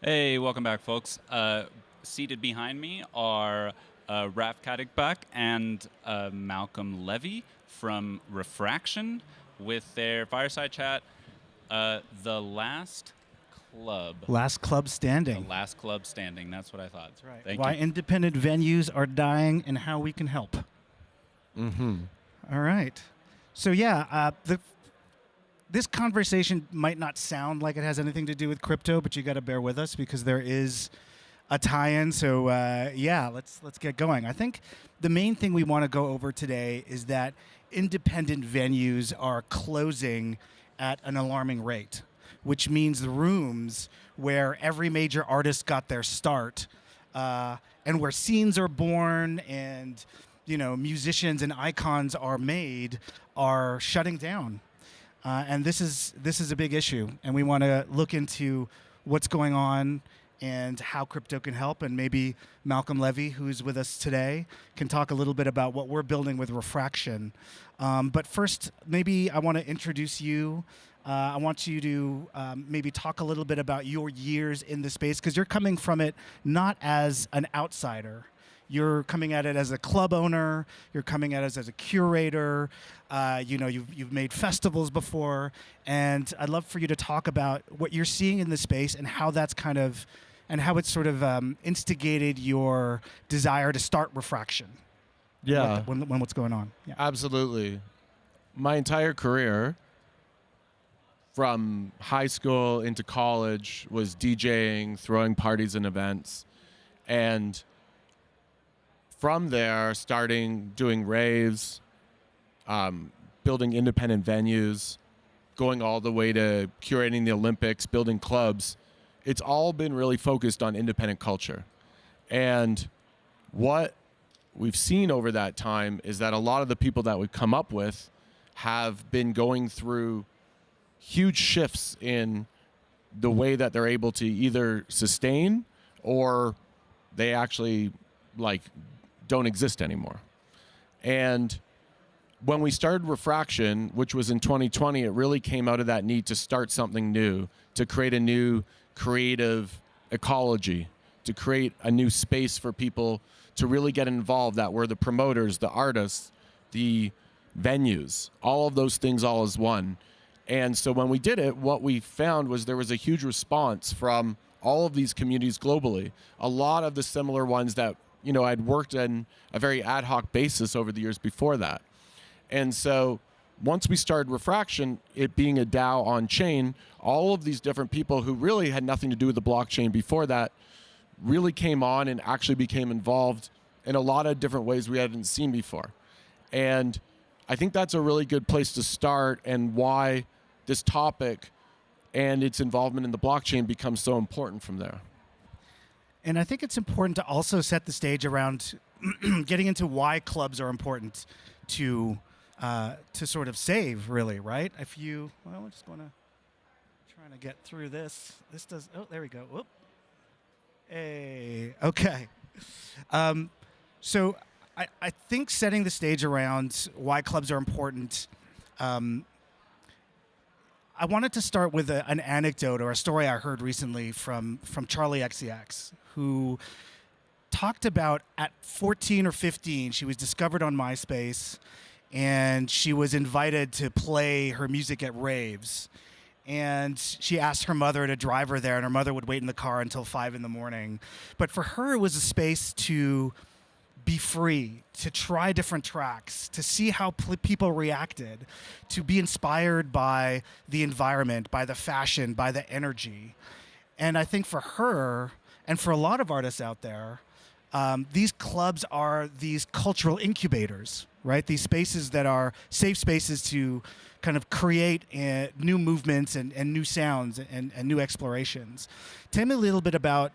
Hey, welcome back, folks. Seated behind me are Katigbak and Malcolm Levy from Refraction with their fireside chat, The Last Club. Last club The standing. Last Club Standing. That's what I thought. That's Right. Thank Why you. independent venues are dying and how we can help. Mm-hmm. All right. So yeah, this conversation might not sound like it has anything to do with crypto, but you got to bear with us because there is a tie-in. So yeah, let's get going. I think the main thing we want to go over today is that independent venues are closing at an alarming rate, which means the rooms where every major artist got their start and where scenes are born and musicians and icons are made are shutting down. And this is a big issue, and we want to look into what's going on and how crypto can help. And maybe Malcolm Levy, who's with us today, can talk a little bit about what we're building with Refraction. But first, maybe I want to introduce you. I want you to maybe talk a little bit about your years in the space, because you're coming from it not as an outsider. You're coming at it as a club owner. You're coming at it as a curator. You've made festivals before, and I'd love for you to talk about what you're seeing in the space and how that's how it's sort of instigated your desire to start Refraction. Yeah, When what's going on? Yeah. absolutely. My entire career, from high school into college, was DJing, throwing parties and events, and from there, starting doing raves, building independent venues, going all the way to curating the Olympics, building clubs. It's all been really focused on independent culture. And what we've seen over that time is that a lot of the people that we've come up with have been going through huge shifts in the way that they're able to either sustain or they actually don't exist anymore. And when we started Refraction, which was in 2020, it really came out of that need to start something new, to create a new creative ecology, to create a new space for people to really get involved, that were the promoters, the artists, the venues, all of those things all as one. And so when we did it, what we found was there was a huge response from all of these communities globally. A lot of the similar ones that I'd worked on a very ad hoc basis over the years before that. And so once we started Refraction, it being a DAO on chain, all of these different people who really had nothing to do with the blockchain before that really came on and actually became involved in a lot of different ways we hadn't seen before. And I think that's a really good place to start, and why this topic and its involvement in the blockchain becomes so important from there. And I think it's important to also set the stage around getting into why clubs are important to sort of save, really, right? We're just trying to get through this. This does. Oh, there we go. Whoop. Hey. Okay. So I think setting the stage around why clubs are important. I wanted to start with an anecdote or a story I heard recently from Charlie XCX, who talked about at 14 or 15, she was discovered on MySpace, and she was invited to play her music at raves. And she asked her mother to drive her there, and her mother would wait in the car until 5 a.m. But for her, it was a space to be free, to try different tracks, to see how people reacted, to be inspired by the environment, by the fashion, by the energy. And I think for her, and for a lot of artists out there, these clubs are these cultural incubators, right? These spaces that are safe spaces to kind of create new movements and new sounds and new explorations. Tell me a little bit about,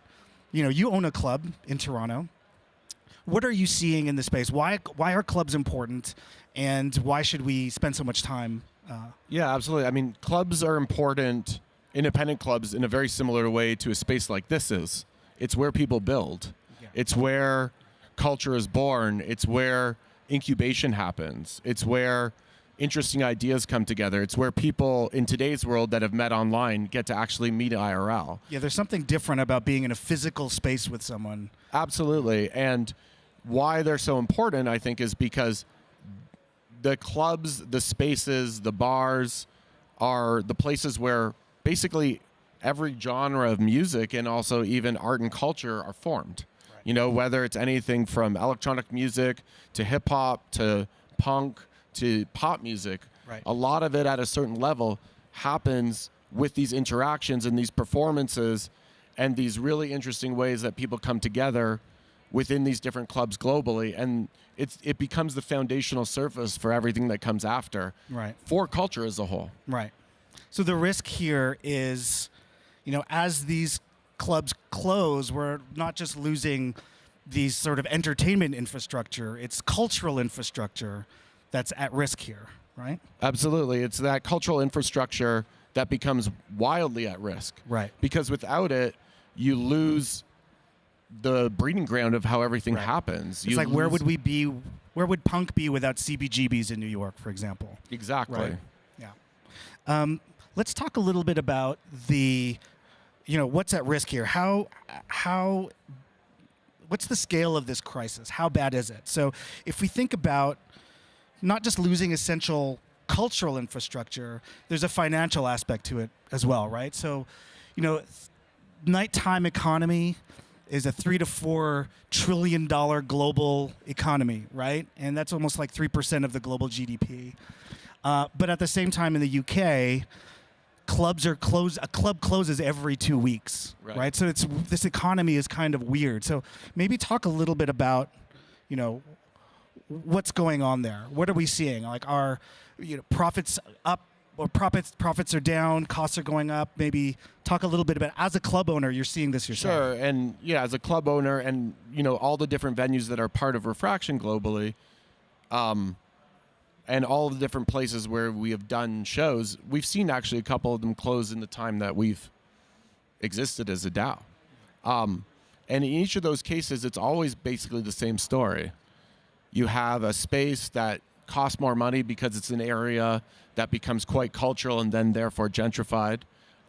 you own a club in Toronto. What are you seeing in the space? Why are clubs important, and why should we spend so much time? Yeah, absolutely. I mean, clubs are important, independent clubs, in a very similar way to a space like this is. It's where people build. Yeah. It's where culture is born. It's where incubation happens. It's where interesting ideas come together. It's where people in today's world that have met online get to actually meet IRL. Yeah, there's something different about being in a physical space with someone. Absolutely. And why they're so important, I think, is because the clubs, the spaces, the bars are the places where basically every genre of music and also even art and culture are formed. Right. You know, whether it's anything from electronic music to hip hop to punk to pop music, right. A lot of it at a certain level happens with these interactions and these performances and these really interesting ways that people come together within these different clubs globally. And it becomes the foundational surface for everything that comes after, right. for culture as a whole. Right. So the risk here is, you know, as these clubs close, we're not just losing these sort of entertainment infrastructure, it's cultural infrastructure that's at risk here, right? Absolutely. It's that cultural infrastructure that becomes wildly at risk. Right. Because without it, you lose the breeding ground of how everything right. happens. It's like, where would we be? Where would punk be without CBGBs in New York, for example? Exactly. Right. Yeah. Let's talk a little bit about the, you know, what's at risk here. What's the scale of this crisis? How bad is it? So if we think about not just losing essential cultural infrastructure, there's a financial aspect to it as well, right? So, you know, nighttime economy is a $3 to $4 trillion global economy, right? And that's almost like 3% of the global GDP. But at the same time, in the UK, clubs are closed. A club closes every 2 weeks, right? So this economy is kind of weird. So maybe talk a little bit about, you know, what's going on there. What are we seeing? Like, are, you know, profits up or profits are down, costs are going up? Maybe talk a little bit about, as a club owner, you're seeing this yourself. Sure, and yeah, as a club owner, and you know, all the different venues that are part of Refraction globally, and all of the different places where we have done shows, we've seen actually a couple of them close in the time that we've existed as a DAO. And in each of those cases, it's always basically the same story. You have a space that costs more money because it's an area that becomes quite cultural and then therefore gentrified.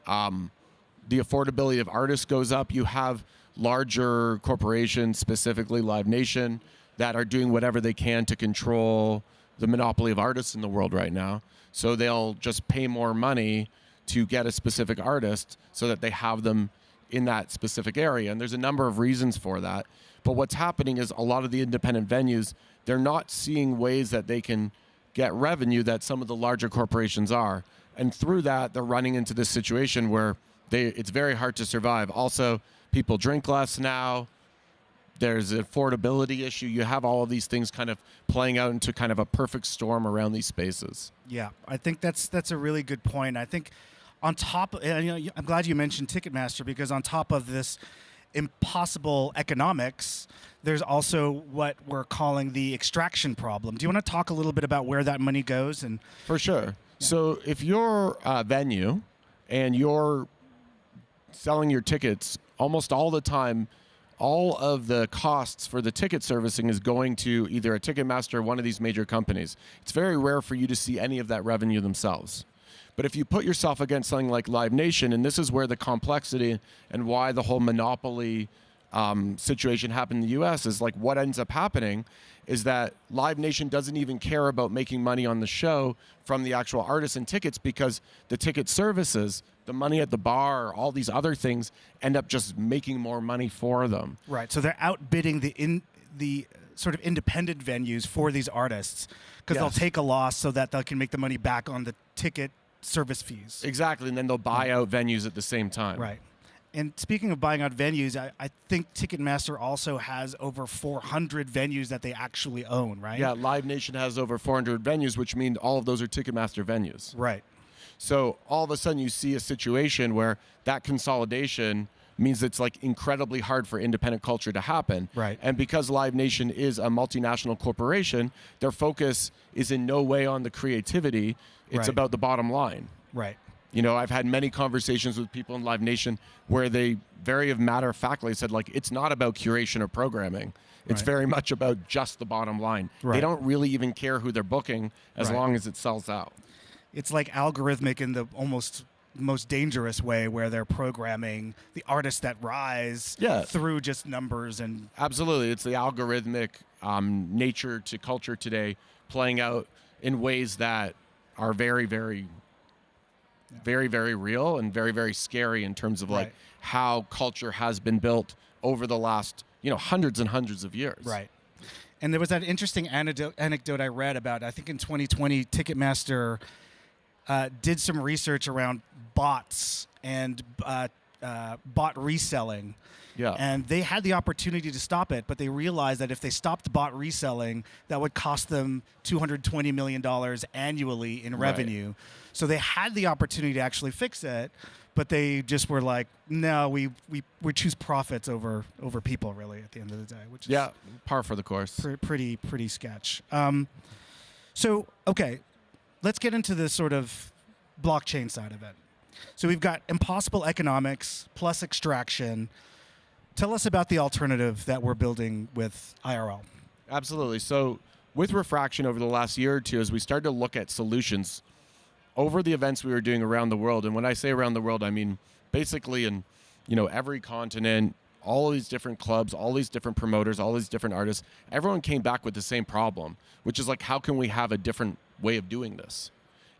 The affordability of artists goes up. You have larger corporations, specifically Live Nation, that are doing whatever they can to control the monopoly of artists in the world right now. So they'll just pay more money to get a specific artist so that they have them in that specific area. And there's a number of reasons for that. But what's happening is a lot of the independent venues, they're not seeing ways that they can get revenue that some of the larger corporations are. And through that, they're running into this situation where it's very hard to survive. Also, people drink less now. There's an affordability issue. You have all of these things kind of playing out into kind of a perfect storm around these spaces. Yeah, I think that's a really good point. I think on top, and, you know, I'm glad you mentioned Ticketmaster, because on top of this impossible economics, there's also what we're calling the extraction problem. Do you want to talk a little bit about where that money goes? And for sure. Yeah. So if you're a venue and you're selling your tickets, almost all the time, all of the costs for the ticket servicing is going to either a Ticketmaster or one of these major companies. It's very rare for you to see any of that revenue themselves. But if you put yourself against something like Live Nation, and this is where the complexity and why the whole monopoly situation happened in the US is, like, what ends up happening is that Live Nation doesn't even care about making money on the show from the actual artists and tickets, because the ticket services, the money at the bar, all these other things end up just making more money for them. Right. So they're outbidding the sort of independent venues for these artists, because they'll take a loss so that they can make the money back on the ticket service fees. Exactly. And then they'll buy out venues at the same time. Right. And speaking of buying out venues, I think Ticketmaster also has over 400 venues that they actually own, right? Yeah, Live Nation has over 400 venues, which means all of those are Ticketmaster venues. Right. So all of a sudden you see a situation where that consolidation means it's like incredibly hard for independent culture to happen. Right. And because Live Nation is a multinational corporation, their focus is in no way on the creativity. It's about the bottom line. Right. You know, I've had many conversations with people in Live Nation where they very matter-of-factly said, like, it's not about curation or programming. It's Right. very much about just the bottom line. Right. They don't really even care who they're booking as Right. long as it sells out. It's like algorithmic in the almost most dangerous way, where they're programming the artists that rise through just numbers and Absolutely. It's the algorithmic nature to culture today playing out in ways that are very, very, very, very real and very, very scary in terms of like Right. how culture has been built over the last, hundreds and hundreds of years. Right. And there was that interesting anecdote I read about, I think in 2020, Ticketmaster did some research around bots and bot reselling. Yeah. And they had the opportunity to stop it, but they realized that if they stopped bot reselling, that would cost them $220 million annually in revenue. So they had the opportunity to actually fix it, but they just were like, no, we choose profits over people, really, at the end of the day, which is par for the course. pretty sketch. So, okay, let's get into the sort of blockchain side of it. So we've got impossible economics plus extraction. Tell us about the alternative that we're building with IRL. Absolutely. So with Refraction over the last year or two, as we started to look at solutions over the events we were doing around the world, and when I say around the world, I mean basically in every continent, all these different clubs, all these different promoters, all these different artists, everyone came back with the same problem, which is like, how can we have a different way of doing this?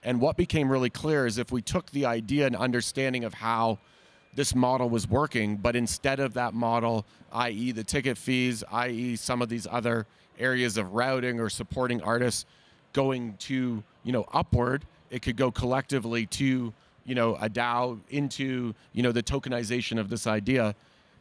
And what became really clear is if we took the idea and understanding of how this model was working, but instead of that model, i.e. the ticket fees, i.e. some of these other areas of routing or supporting artists going to, upward, it could go collectively to, a DAO into, the tokenization of this idea,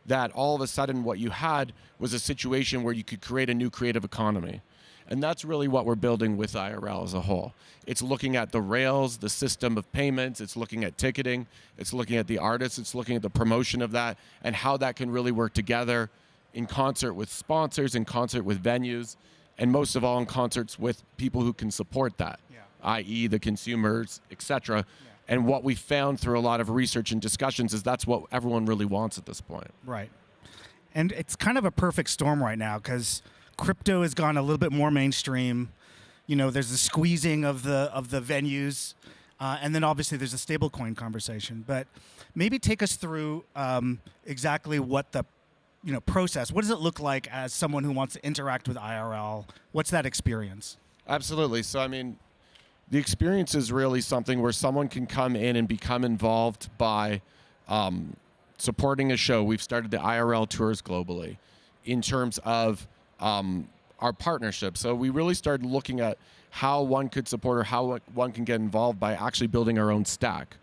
that all of a sudden what you had was a situation where you could create a new creative economy. And that's really what we're building with IRL as a whole. It's looking at the rails, the system of payments, it's looking at ticketing, it's looking at the artists, it's looking at the promotion of that, and how that can really work together in concert with sponsors, in concert with venues, and most of all in concerts with people who can support that, i.e. the consumers, etc. And what we found through a lot of research and discussions is that's what everyone really wants at this point. Right. And it's kind of a perfect storm right now because crypto has gone a little bit more mainstream. There's the squeezing of the venues, and then obviously there's a stablecoin conversation. But maybe take us through exactly what the process. What does it look like as someone who wants to interact with IRL? What's that experience? Absolutely. So I mean, the experience is really something where someone can come in and become involved by supporting a show. We've started the IRL tours globally in terms of our partnership. So we really started looking at how one could support or how one can get involved by actually building our own stack.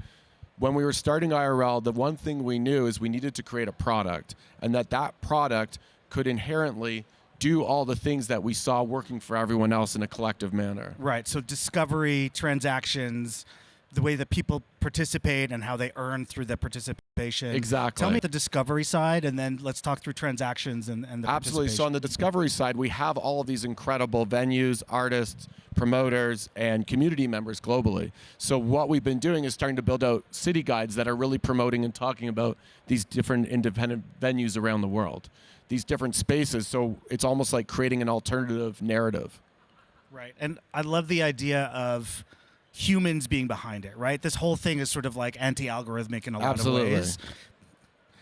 When we were starting IRL, the one thing we knew is we needed to create a product, and that product could inherently do all the things that we saw working for everyone else in a collective manner. Right. So discovery, transactions, the way that people participate and how they earn through the participation. Exactly. Tell me the discovery side, and then let's talk through transactions and the Absolutely. So on the discovery side, we have all of these incredible venues, artists, promoters, and community members globally. So what we've been doing is starting to build out city guides that are really promoting and talking about these different independent venues around the world, these different spaces. So it's almost like creating an alternative narrative. Right. And I love the idea of humans being behind it, right? This whole thing is sort of like anti-algorithmic in a lot of ways.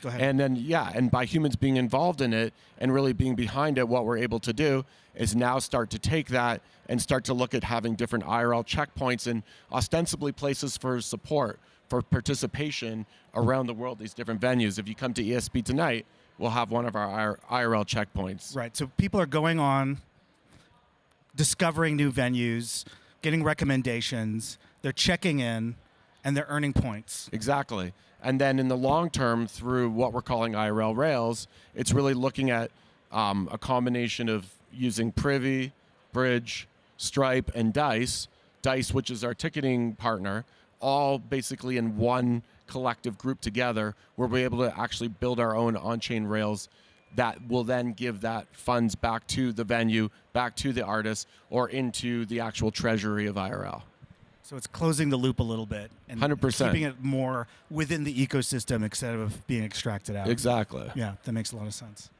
Go ahead. And then, and by humans being involved in it and really being behind it, what we're able to do is now start to take that and start to look at having different IRL checkpoints and ostensibly places for support, for participation around the world, these different venues. If you come to ESP tonight, we'll have one of our IRL checkpoints. Right. So people are going on, discovering new venues, getting recommendations, they're checking in, and they're earning points. Exactly. And then in the long term, through what we're calling IRL Rails, it's really looking at a combination of using Privy, Bridge, Stripe, and Dice, which is our ticketing partner, all basically in one collective group together, where we're able to actually build our own on-chain rails that will then give that funds back to the venue, back to the artist, or into the actual treasury of IRL. So it's closing the loop a little bit and 100%. keeping it more within the ecosystem instead of being extracted out. Exactly. Yeah, that makes a lot of sense.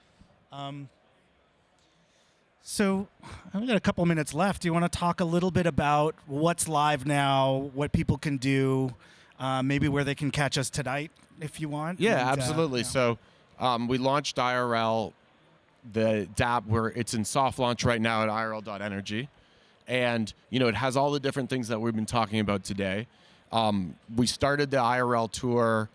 So I've got a couple minutes left. Do you want to talk a little bit about what's live now, what people can do, maybe where they can catch us tonight if you want? Yeah, And, absolutely. So we launched IRL, the DApp, where it's in soft launch right now at IRL.energy. And, it has all the different things that we've been talking about today. We started the IRL tour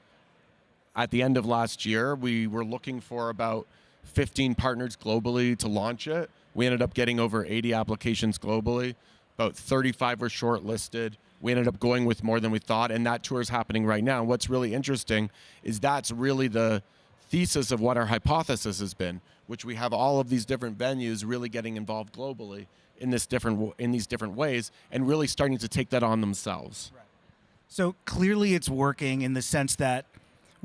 at the end of last year. We were looking for about 15 partners globally to launch it. We ended up getting over 80 applications globally. About 35 were shortlisted. We ended up going with more than we thought, and that tour is happening right now. What's really interesting is that's really the thesis of what our hypothesis has been, which we have all of these different venues really getting involved globally in these different ways, and really starting to take that on themselves. Right. So clearly it's working in the sense that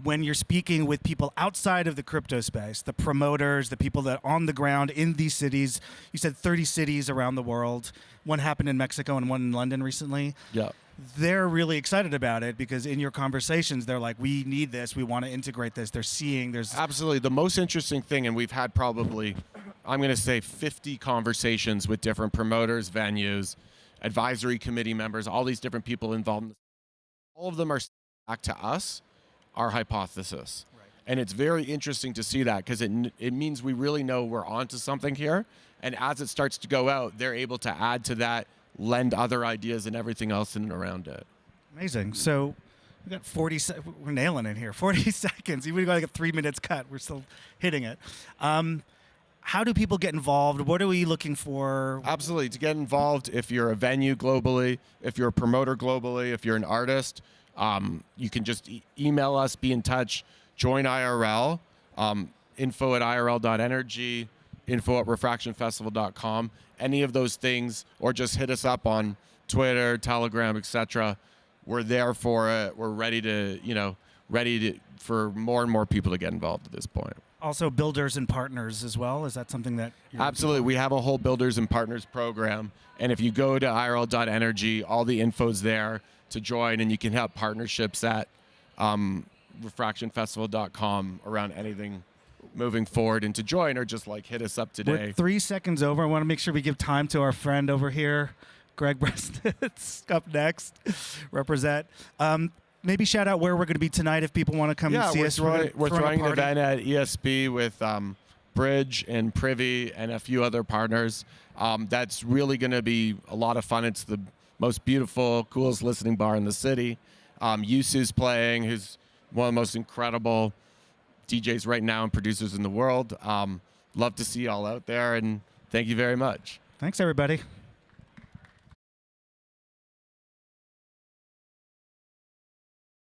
when you're speaking with people outside of the crypto space, the promoters, the people that are on the ground in these cities, you said 30 cities around the world. One happened in Mexico and one in London recently. Yeah. They're really excited about it because in your conversations, they're like, we need this. We want to integrate this. They're seeing there's... Absolutely. The most interesting thing, and we've had probably, I'm going to say 50 conversations with different promoters, venues, advisory committee members, all these different people involved. All of them are back to us, our hypothesis. Right. And it's very interesting to see that because it means we really know we're onto something here. And as it starts to go out, they're able to add to that, lend other ideas and everything else in and around it. Amazing. So we got 40 we're nailing it here. 40 seconds. Even got like a 3 minutes cut. We're still hitting it. How do people get involved? What are we looking for? Absolutely. To get involved, if you're a venue globally, if you're a promoter globally, if you're an artist, you can just email us, be in touch, join IRL, info@irl.energy, info@refractionfestival.com, any of those things, or just hit us up on Twitter, Telegram, etc. We're there for it. We're ready for more and more people to get involved at this point. Also builders and partners as well. Is that something that you're Absolutely. We have a whole builders and partners program. And if you go to irl.energy, all the info's there to join, and you can have partnerships at refractionfestival.com around anything moving forward, and to join or just hit us up today. We're 3 seconds over. I want to make sure we give time to our friend over here, Greg Brestitz, up next. Represent. Maybe shout out where we're going to be tonight if people want to come and see us. We're throwing an event at ESB with Bridge and Privy and a few other partners. That's really going to be a lot of fun. It's the most beautiful, coolest listening bar in the city. Yusu's playing, who's one of the most incredible DJs right now and producers in the world. Love to see you all out there, and thank you very much. Thanks, everybody.